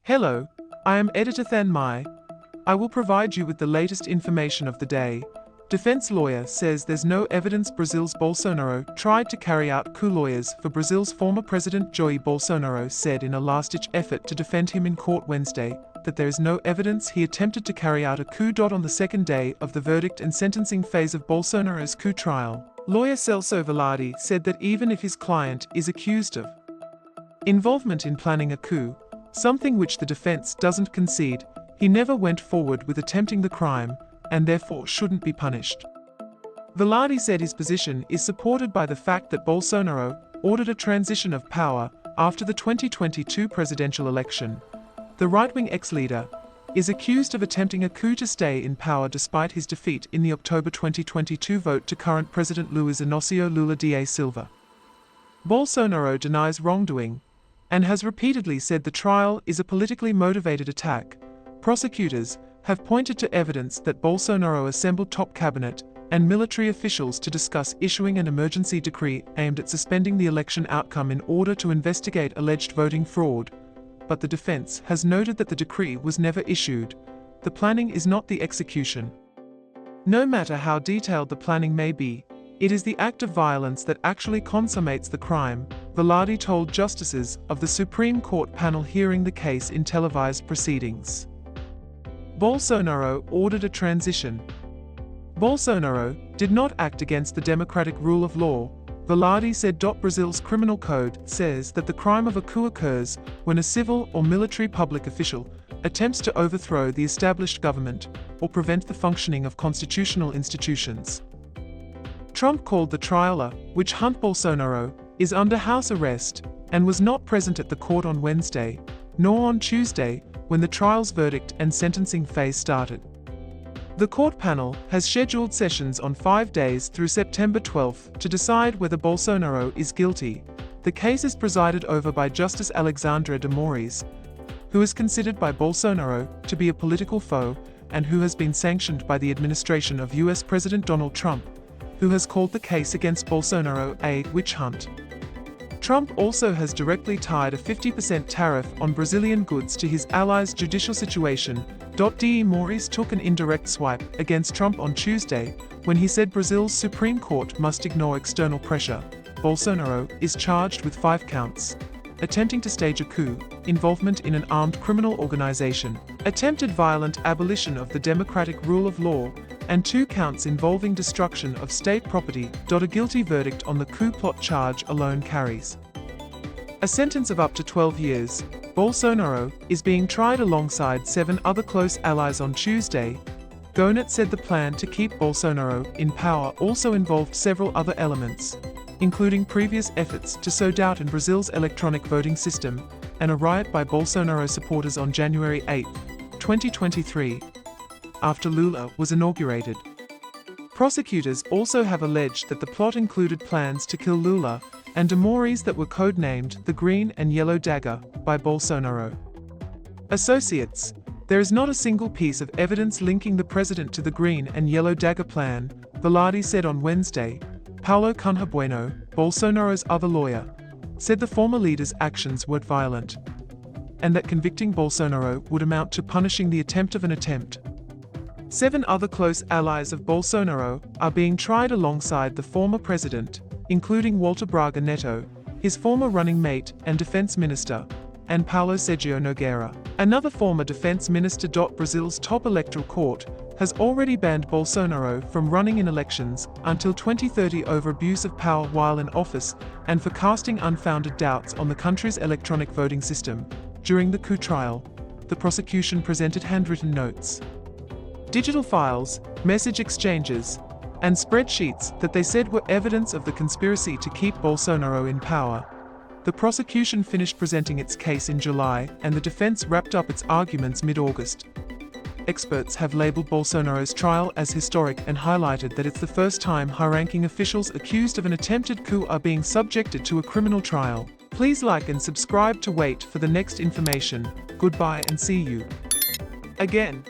Hello, I am Editor Than Mai. I will provide you with the latest information of the day. Defense lawyer says there's no evidence Brazil's Bolsonaro tried to carry out coup. Lawyers for Brazil's former president Jair Bolsonaro said in a last-ditch effort to defend him in court Wednesday that there is no evidence he attempted to carry out a coup. On the second day of the verdict and sentencing phase of Bolsonaro's coup trial, lawyer Celso Velarde said that even if his client is accused of involvement in planning a coup, something which the defense doesn't concede, he never went forward with attempting the crime, and therefore shouldn't be punished. Velarde said his position is supported by the fact that Bolsonaro ordered a transition of power after the 2022 presidential election. The right-wing ex-leader is accused of attempting a coup to stay in power despite his defeat in the October 2022 vote to current President Luiz Inácio Lula da Silva. Bolsonaro denies wrongdoing and has repeatedly said the trial is a politically motivated attack. Prosecutors have pointed to evidence that Bolsonaro assembled top cabinet and military officials to discuss issuing an emergency decree aimed at suspending the election outcome in order to investigate alleged voting fraud. But the defense has noted that the decree was never issued. The planning is not the execution. No matter how detailed the planning may be, it is the act of violence that actually consummates the crime, Velarde told justices of the Supreme Court panel hearing the case in televised proceedings. Bolsonaro ordered a transition. Bolsonaro did not act against the democratic rule of law, Velarde said. Brazil's criminal code says that the crime of a coup occurs when a civil or military public official attempts to overthrow the established government or prevent the functioning of constitutional institutions. Trump called the trial a witch hunt. Bolsonaro is under house arrest and was not present at the court on Wednesday, nor on Tuesday, when the trial's verdict and sentencing phase started. The court panel has scheduled sessions on 5 days through September 12 to decide whether Bolsonaro is guilty. The case is presided over by Justice Alexandra de Moraes, who is considered by Bolsonaro to be a political foe and who has been sanctioned by the administration of US President Donald Trump, who has called the case against Bolsonaro a witch hunt. Trump also has directly tied a 50% tariff on Brazilian goods to his allies' judicial situation. De Moraes took an indirect swipe against Trump on Tuesday when he said Brazil's Supreme Court must ignore external pressure. Bolsonaro is charged with 5 counts: attempting to stage a coup, involvement in an armed criminal organization, attempted violent abolition of the democratic rule of law, and 2 counts involving destruction of state property. A guilty verdict on the coup plot charge alone carries a sentence of up to 12 years. Bolsonaro is being tried alongside 7 other close allies on Tuesday. Gonet said the plan to keep Bolsonaro in power also involved several other elements, including previous efforts to sow doubt in Brazil's electronic voting system and a riot by Bolsonaro supporters on January 8, 2023. After Lula was inaugurated. Prosecutors also have alleged that the plot included plans to kill Lula and de Moraes that were codenamed the Green and Yellow Dagger by Bolsonaro associates. There is not a single piece of evidence linking the president to the Green and Yellow Dagger plan, Velarde said on Wednesday. Paulo Cunha Bueno, Bolsonaro's other lawyer, said the former leader's actions were violent and that convicting Bolsonaro would amount to punishing the attempt of an attempt. 7 other close allies of Bolsonaro are being tried alongside the former president, including Walter Braga Neto, his former running mate and defense minister, and Paulo Sergio Nogueira, another former defense minister. Brazil's top electoral court has already banned Bolsonaro from running in elections until 2030 over abuse of power while in office and for casting unfounded doubts on the country's electronic voting system. During the coup trial, the prosecution presented handwritten notes, digital files, message exchanges, and spreadsheets that they said were evidence of the conspiracy to keep Bolsonaro in power. The prosecution finished presenting its case in July, and the defense wrapped up its arguments mid-August. Experts have labeled Bolsonaro's trial as historic and highlighted that it's the first time high-ranking officials accused of an attempted coup are being subjected to a criminal trial. Please like and subscribe to wait for the next information. Goodbye and see you again.